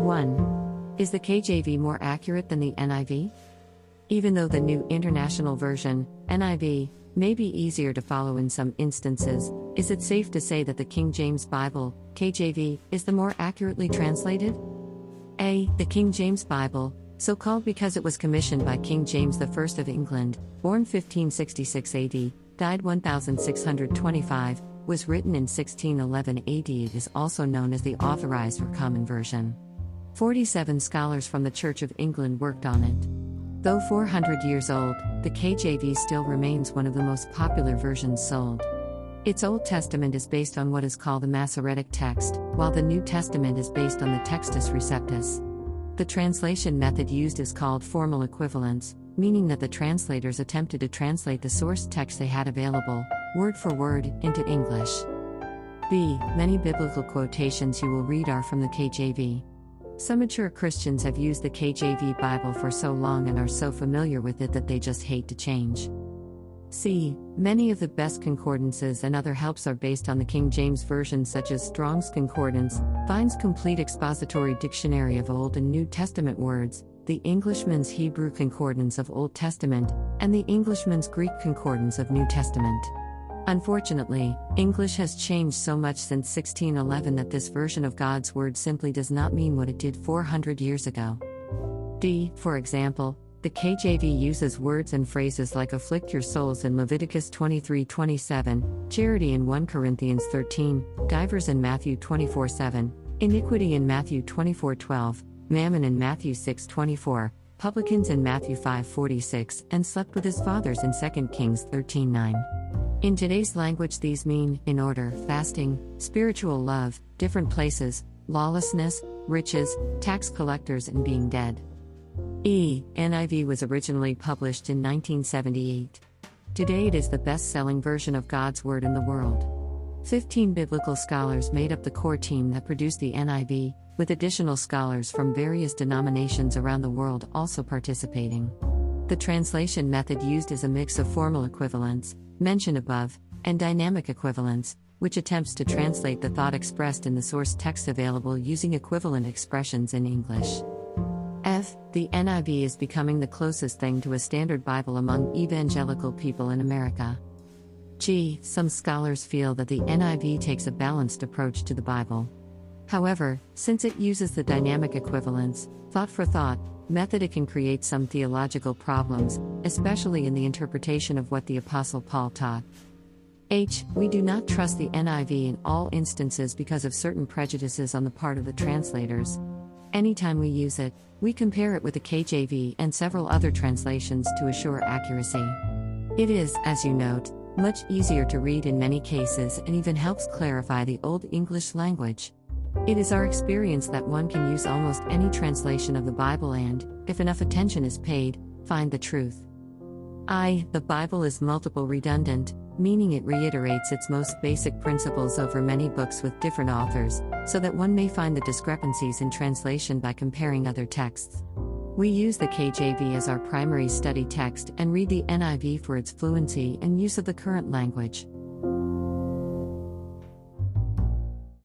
1. Is the KJV more accurate than the NIV? Even though the New International Version, NIV, may be easier to follow in some instances, is it safe to say that the King James Bible, KJV, is the more accurately translated? A. The King James Bible, so called because it was commissioned by King James I of England, born 1566 AD, died 1625, was written in 1611 AD. It is also known as the Authorized or Common Version. 47 scholars from the Church of England worked on it. Though 400 years old, the KJV still remains one of the most popular versions sold. Its Old Testament is based on what is called the Masoretic text, while the New Testament is based on the Textus Receptus. The translation method used is called formal equivalence, meaning that the translators attempted to translate the source text they had available, word for word, into English. B. Many biblical quotations you will read are from the KJV. Some mature Christians have used the KJV Bible for so long and are so familiar with it that they just hate to change. C. Many of the best concordances and other helps are based on the King James Version, such as Strong's Concordance, Vine's Complete Expository Dictionary of Old and New Testament Words, the Englishman's Hebrew Concordance of Old Testament, and the Englishman's Greek Concordance of New Testament. Unfortunately, English has changed so much since 1611 that this version of God's Word simply does not mean what it did 400 years ago. D. For example, the KJV uses words and phrases like afflict your souls in Leviticus 23:27, charity in 1 Corinthians 13, divers in Matthew 24:7, iniquity in Matthew 24:12, mammon in Matthew 6:24, publicans in Matthew 5:46, and slept with his fathers in 2 Kings 13:9. In today's language, these mean, in order, fasting, spiritual love, different places, lawlessness, riches, tax collectors, and being dead. E. NIV was originally published in 1978. Today it is the best-selling version of God's Word in the world. 15 biblical scholars made up the core team that produced the NIV, with additional scholars from various denominations around the world also participating. The translation method used is a mix of formal equivalence, mentioned above, and dynamic equivalence, which attempts to translate the thought expressed in the source text available using equivalent expressions in English. F. The NIV is becoming the closest thing to a standard Bible among evangelical people in America. G. Some scholars feel that the NIV takes a balanced approach to the Bible. However, since it uses the dynamic equivalence, thought for thought, method, it can create some theological problems, especially in the interpretation of what the Apostle Paul taught. H. We do not trust the NIV in all instances because of certain prejudices on the part of the translators. Anytime we use it, we compare it with the KJV and several other translations to assure accuracy. It is, as you note, much easier to read in many cases and even helps clarify the Old English language. It is our experience that one can use almost any translation of the Bible and, if enough attention is paid, find the truth. I. The Bible is multiple redundant, meaning it reiterates its most basic principles over many books with different authors, so that one may find the discrepancies in translation by comparing other texts. We use the KJV as our primary study text and read the NIV for its fluency and use of the current language.